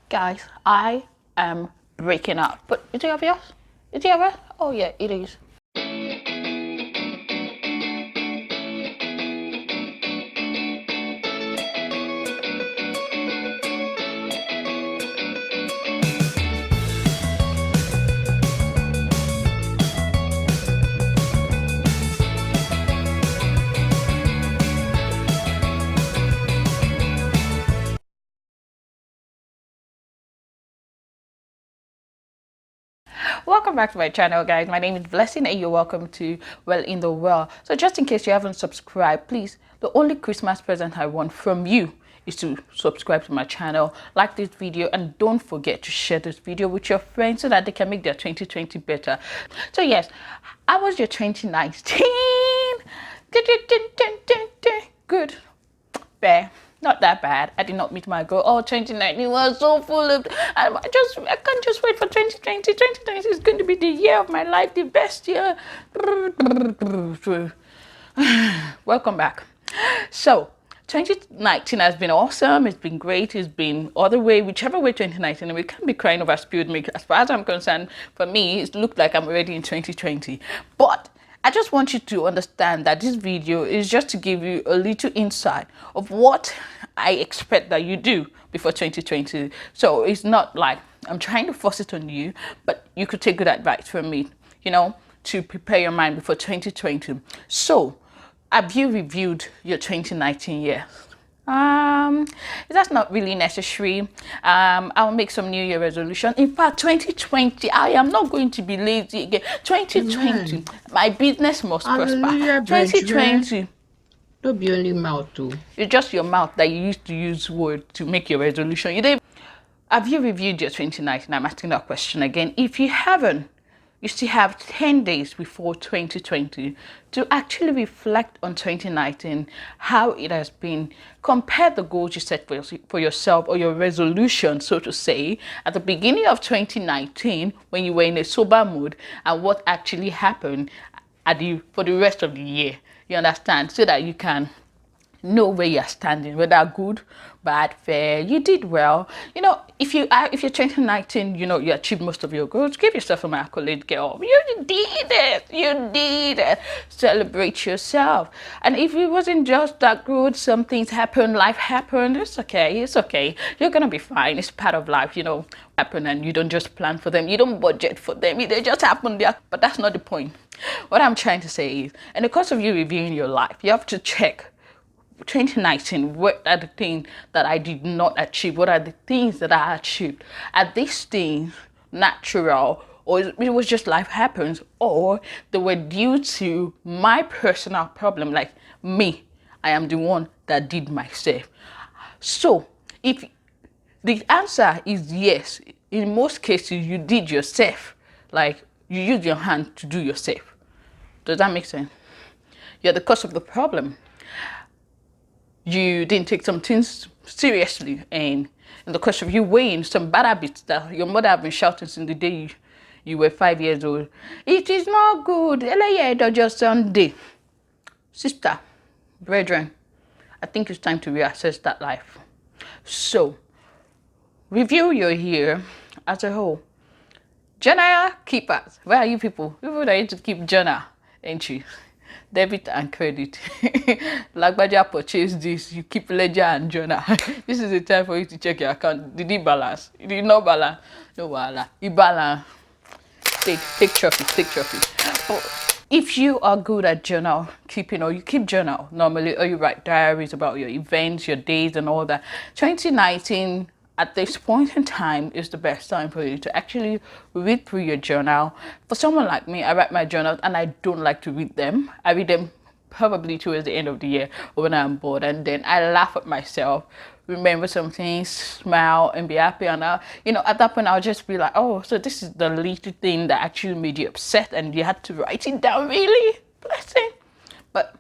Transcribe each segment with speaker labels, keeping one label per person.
Speaker 1: Guys, I am breaking up. But is it obvious? Is it obvious? Oh yeah, it is. Welcome back to my channel, guys. My name is Blessing and you're welcome to Well in the Well. So just in case you haven't subscribed, please, the only Christmas present I want from you is to subscribe to my channel, like this video, and don't forget to share this video with your friends so that they can make their 2020 better. So yes, how was your 2019? Good. Fair. Not that bad. I did not meet my goal. Oh, 2019 was so full of... I can't just wait for 2020. 2020 is going to be the year of my life, the best year. Welcome back. So, 2019 has been awesome. It's been great. It's been other way, whichever way 2019. And we can't be crying over spilled milk. As far as I'm concerned, for me, it looked like I'm already in 2020. But I just want you to understand that this video is just to give you a little insight of what I expect that you do before 2020. So it's not like I'm trying to force it on you, but you could take good advice from me, you know, to prepare your mind before 2020. So have you reviewed your 2019 year? That's not really necessary. I'll make some New Year resolution. In fact, 2020, I am not going to be lazy again. 2020, Amen. My business must prosper. 2020.
Speaker 2: Don't be only mouth too.
Speaker 1: It's just your mouth that you used to use word to make your resolution. Have you reviewed your 2019? I'm asking that question again. If you haven't, you still have 10 days before 2020 to actually reflect on 2019, how it has been. Compare the goals you set for yourself, or your resolution, so to say, at the beginning of 2019 when you were in a sober mood, and what actually happened for the rest of the year. You understand? So that you can know where you're standing, whether good, bad, fair. You did well. You know, if you're 2019, you know, you achieved most of your goals, give yourself an accolade, girl. You did it. You did it. Celebrate yourself. And if it wasn't just that good, some things happened, life happened, it's okay. It's okay. You're gonna be fine. It's part of life, you know, happen, and you don't just plan for them. You don't budget for them. They just happen there. But that's not the point. What I'm trying to say is, in the course of you reviewing your life, you have to check 2019, what are the things that I did not achieve? What are the things that I achieved? Are these things natural, or it was just life happens, or they were due to my personal problem, like me? I am the one that did myself. So if the answer is yes, in most cases you did yourself, like you used your hand to do yourself. Does that make sense? You're the cause of the problem. You didn't take some things seriously, and in the course of you weighing some bad habits that your mother have been shouting since the day you were 5 years old. It is not good. Just Sande. Sister, brethren, I think it's time to reassess that life. So, review your year as a whole. Journal keepers. Where are you people? People that need to keep journal, ain't you? Debit and credit. Lagbaja purchase this, you keep ledger and journal. This is the time for you to check your account. Did it balance? It did not balance. No balance. It balance. Take trophy. But if you are good at journal keeping, or you keep journal normally, or you write diaries about your events, your days and all that, 2019 at this point in time is the best time for you to actually read through your journal. For someone like me, I write my journals and I don't like to read them. I read them probably towards the end of the year or when I'm bored, and then I laugh at myself, remember some things, smile and be happy. And you know, at that point I'll just be like, oh, so this is the little thing that actually made you upset and you had to write it down. Really? Blessing. But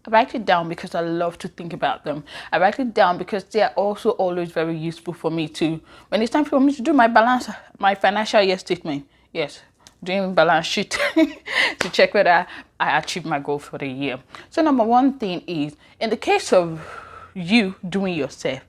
Speaker 1: I write it down because I love to think about them. I write it down because they are also always very useful for me to, when it's time for me to do my balance, my financial year statement. Yes, doing balance sheet to check whether I achieved my goal for the year. So number one thing is, in the case of you doing yourself,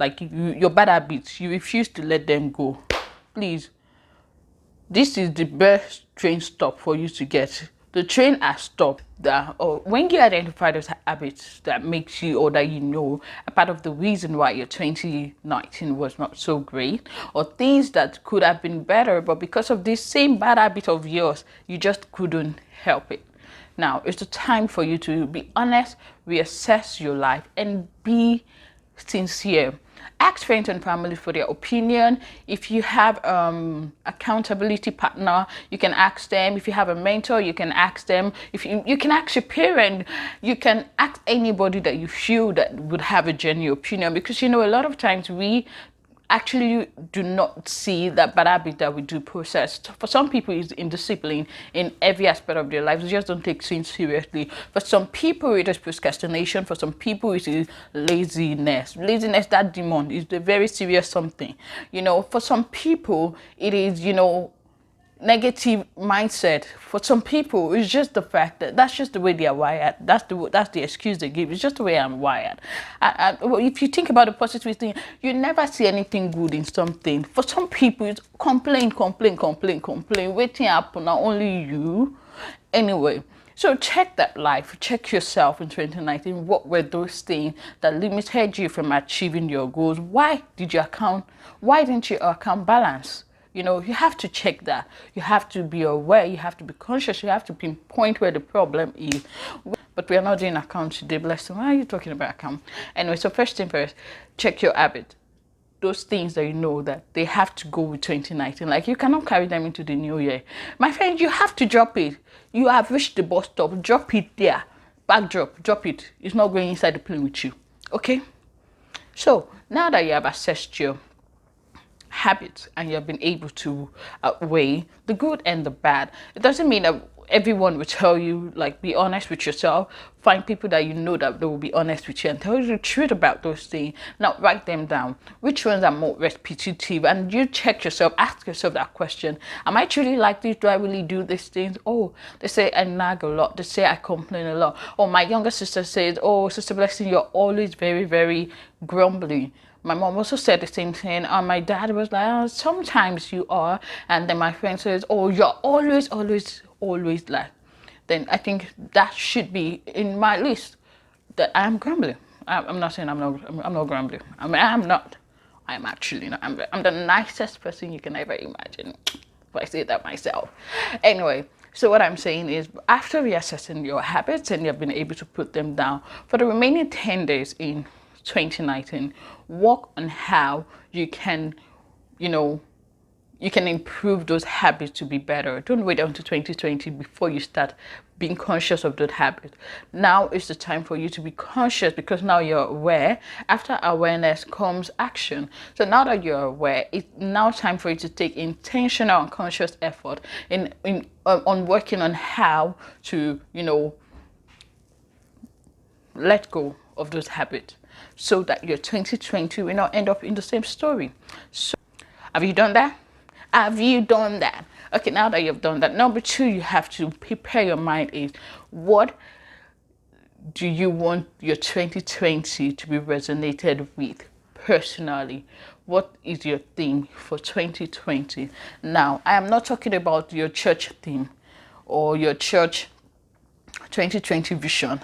Speaker 1: like your bad habits, you refuse to let them go. Please, this is the best train stop for you to get. The train has stopped. That or when you identify those habits that makes you, or that you know, a part of the reason why your 2019 was not so great, or things that could have been better, but because of this same bad habit of yours, you just couldn't help it. Now it's the time for you to be honest, reassess your life, and be sincere. Ask friends and family for their opinion. If you have accountability partner, you can ask them. If you have a mentor, you can ask them. If you can ask your parent, you can ask anybody that you feel that would have a genuine opinion, because a lot of times we actually do not see that bad habit that we do process. For some people, it's indiscipline in every aspect of their lives. They just don't take things seriously. For some people, it is procrastination. For some people, it is laziness. Laziness, that demon, is a very serious something. For some people, it is, negative mindset. For some people, it's just the fact that that's just the way they are wired. That's the excuse they give. It's just the way I'm wired. Well, if you think about the positive thing, you never see anything good in something. For some people, it's complain, waiting happen, not only you. Anyway, so check that life, check yourself in 2019. What were those things that limited you from achieving your goals? Why didn't you account balance? You have to check that. You have to be aware. You have to be conscious. You have to pinpoint where the problem is. But we are not doing account today. Bless them. Why are you talking about account? Anyway, so first thing first, check your habit. Those things that you know that they have to go with 2019. Like, you cannot carry them into the new year. My friend, you have to drop it. You have reached the bus stop. Drop it there. Drop it. It's not going inside the plane with you. Okay? So, now that you have assessed your habits and you have been able to weigh the good and the bad, it doesn't mean that everyone will tell you, like, be honest with yourself. Find people that you know that they will be honest with you and tell you the truth about those things. Now write them down. Which ones are more repetitive? And you check yourself, ask yourself that question. Am I truly like this? Do I really do these things? Oh, they say I nag a lot. They say I complain a lot. Or my younger sister says, oh, Sister Blessing, you're always very, very grumbly. My mom also said the same thing. My dad was like, oh, sometimes you are. And then my friend says, oh, you're always like. Then I think that should be in my list, that I am grumbling. I'm not saying I'm not grumbling. I'm not. I'm actually not. I'm the nicest person you can ever imagine, if I say that myself. Anyway, so what I'm saying is, after reassessing your habits and you've been able to put them down, for the remaining 10 days in 2019, work on how you can, you can improve those habits to be better. Don't wait until 2020 before you start being conscious of that habit. Now is the time for you to be conscious, because now you're aware. After awareness comes action. So now that you're aware, it's now time for you to take intentional and conscious effort on working on how to, let go of those habits, so that your 2020 will not end up in the same story. So, have you done that? Okay, now that you've done that, number 2, you have to prepare your mind is, what do you want your 2020 to be resonated with personally? What is your theme for 2020? Now, I am not talking about your church theme or your church 2020 vision.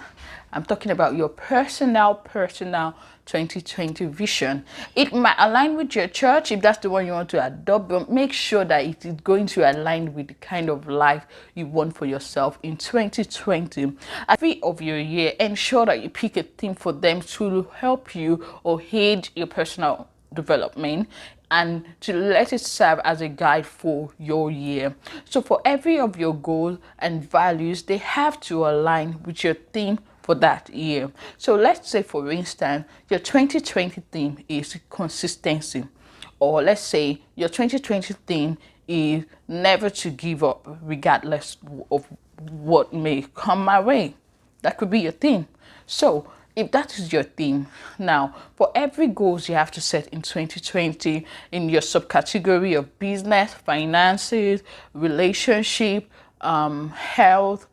Speaker 1: I'm talking about your personal 2020 vision. It might align with your church if that's the one you want to adopt, but make sure that it is going to align with the kind of life you want for yourself in 2020. At the end of your year, ensure that you pick a theme for them to help you or aid your personal development, and to let it serve as a guide for your year. So for every of your goals and values, they have to align with your theme for that year. So let's say, for instance, your 2020 theme is consistency, or let's say your 2020 theme is never to give up regardless of what may come my way. That could be your theme. So if that is your theme, now for every goals you have to set in 2020 in your subcategory of business, finances, relationship, health,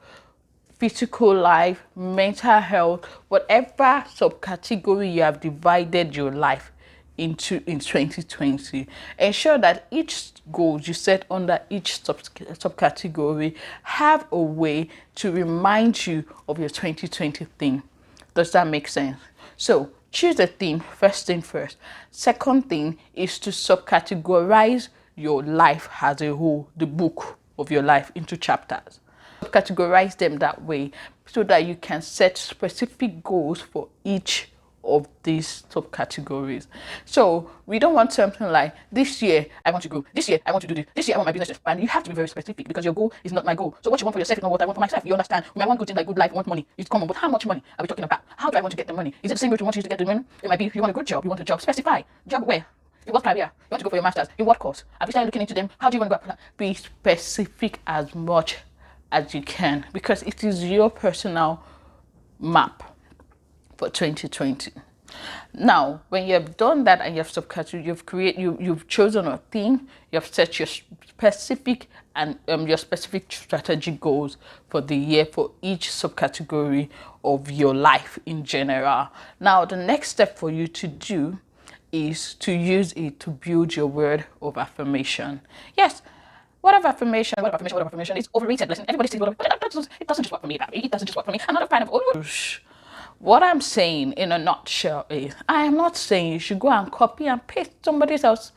Speaker 1: physical life, mental health, whatever subcategory you have divided your life in 2020. Ensure that each goal you set under each subcategory have a way to remind you of your 2020 theme. Does that make sense? So choose a theme, first thing first. Second thing is to subcategorize your life as a whole, the book of your life, into chapters. Categorize them that way so that you can set specific goals for each of these subcategories. So we don't want something like, this year I want to grow, this year I want to do this year I want my business to expand. You have to be very specific, because your goal is not my goal. So what you want for yourself is not what I want for myself. You understand? We might want good things like good life, we want money, it's common, but how much money are we talking about? How do I want to get the money? Is it the same way you want to get the money? It might be you want a good job, you want a job, specify. Job where? In what career? You want to go for your master's? In what course? Have you started looking into them? How do you want to go? Be specific as much as you can, because it is your personal map for 2020. Now, when you have done that and you have subcategory, you've chosen a theme, you have set your specific and your specific strategic goals for the year for each subcategory of your life in general. Now, the next step for you to do is to use it to build your word of affirmation. Yes, word of affirmation is overrated. Listen, everybody says it doesn't just work for me. It doesn't just work for me. I'm not a fan of what I'm saying in a nutshell is, I am not saying you should go and copy and paste somebody else's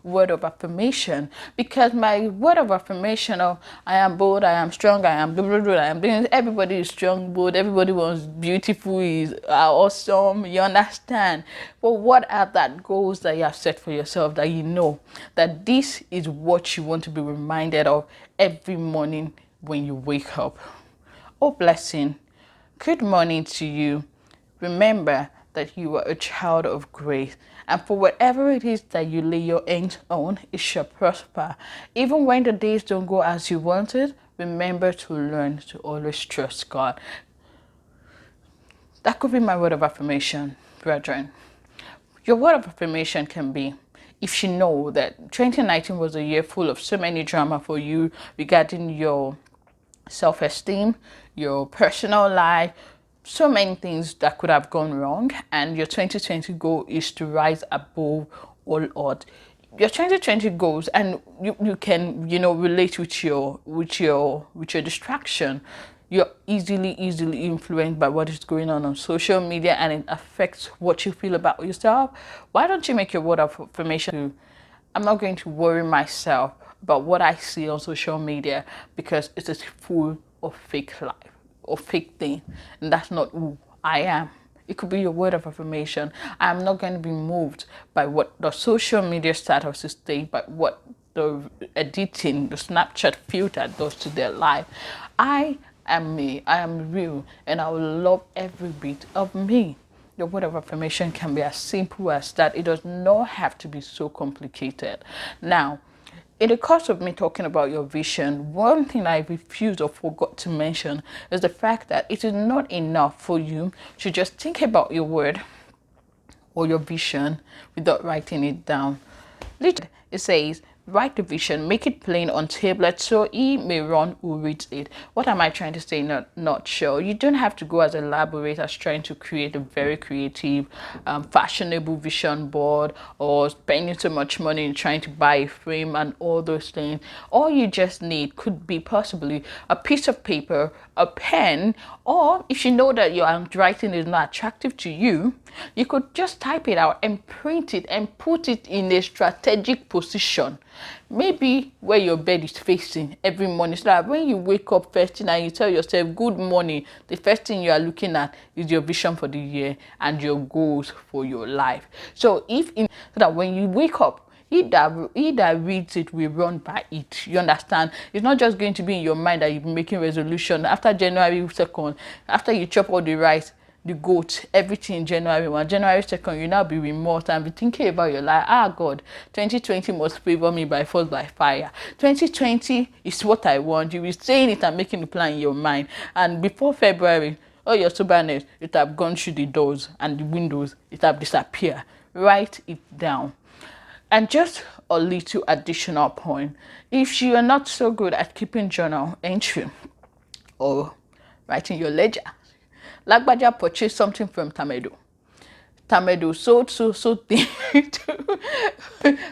Speaker 1: word of affirmation, because my word of affirmation of I am bold, I am strong, I am blah, blah, blah, I am doing, everybody is strong, bold, everybody wants beautiful, is awesome, you understand? But what are that goals that you have set for yourself, that you know that this is what you want to be reminded of every morning when you wake up? Oh, blessing. Good morning to you. Remember that you are a child of grace, and for whatever it is that you lay your hands on, it shall prosper. Even when the days don't go as you wanted, remember to learn to always trust God. That could be my word of affirmation, brethren. Your word of affirmation can be, if you know that 2019 was a year full of so many drama for you regarding your self-esteem, your personal life, so many things that could have gone wrong, and your 2020 goal is to rise above all odds. Your 2020 goals, and you can relate with your distraction. You're easily influenced by what is going on social media, and it affects what you feel about yourself. Why don't you make your word of affirmation? I'm not going to worry myself about what I see on social media, because it is full of fake life or fake thing, and that's not who I am. It could be your word of affirmation. I'm not going to be moved by what the social media statuses say, by what the editing, the Snapchat filter does to their life. I am me, I am real, and I will love every bit of me. Your word of affirmation can be as simple as that. It does not have to be so complicated. Now, in the course of me talking about your vision, one thing I refused or forgot to mention is the fact that it is not enough for you to just think about your word or your vision without writing it down. Literally, it says, write the vision, make it plain on tablet so he may run who reads it. What am I trying to say in a nutshell? You don't have to go as elaborate as trying to create a very creative, fashionable vision board, or spending so much money in trying to buy a frame and all those things. All you just need could be possibly a piece of paper, a pen, or if you know that your handwriting is not attractive to you, you could just type it out and print it and put it in a strategic position. Maybe where your bed is facing every morning, so that when you wake up first thing and you tell yourself good morning, the first thing you are looking at is your vision for the year and your goals for your life. So so that when you wake up, he that reads it will run by it. You understand? It's not just going to be in your mind that you're making resolution after January 2nd, after you chop all the rice, the goat, everything January 1. January 2nd, you now be remorse and be thinking about your life. God, 2020 must favor me by force, by fire. 2020 is what I want. You will saying it and making the plan in your mind. And before February, all your soberness, it have gone through the doors and the windows. It have disappeared. Write it down. And just a little additional point. If you are not so good at keeping journal entry or writing your ledger, Lagbaja purchased something from Tamedo. tamedo so thing.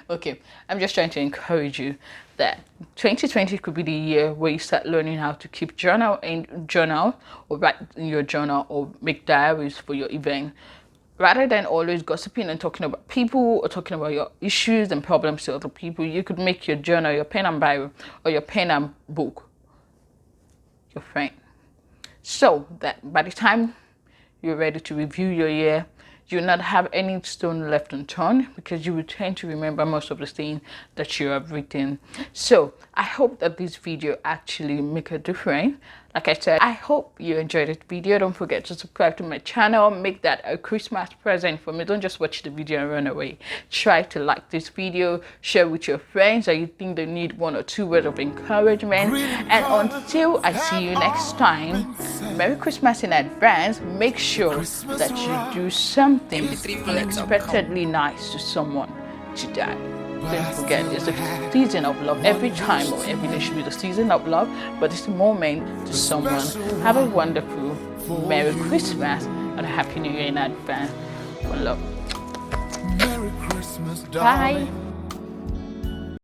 Speaker 1: Okay, I'm just trying to encourage you that 2020 could be the year where you start learning how to keep journal or write in your journal or make diaries for your event, rather than always gossiping and talking about people or talking about your issues and problems to other people. You could make your journal, your pen and Bible, or your pen and book your friend, so that by the time you're ready to review your year, you'll not have any stone left unturned, because you will tend to remember most of the things that you have written. So I hope that this video actually make a difference. Like I said, I hope you enjoyed this video. Don't forget to subscribe to my channel. Make that a Christmas present for me. Don't just watch the video and run away. Try to like this video, share with your friends that you think they need 1 or 2 words of encouragement. And until I see you next time, Merry Christmas in advance. Make sure that you do something unexpectedly nice to someone today. Don't forget, it's a season of love. Every time or every day should be the season of love, but it's a moment to someone. Have a wonderful Merry Christmas and a Happy New Year in advance. One love.
Speaker 3: Merry Christmas,
Speaker 1: Bye.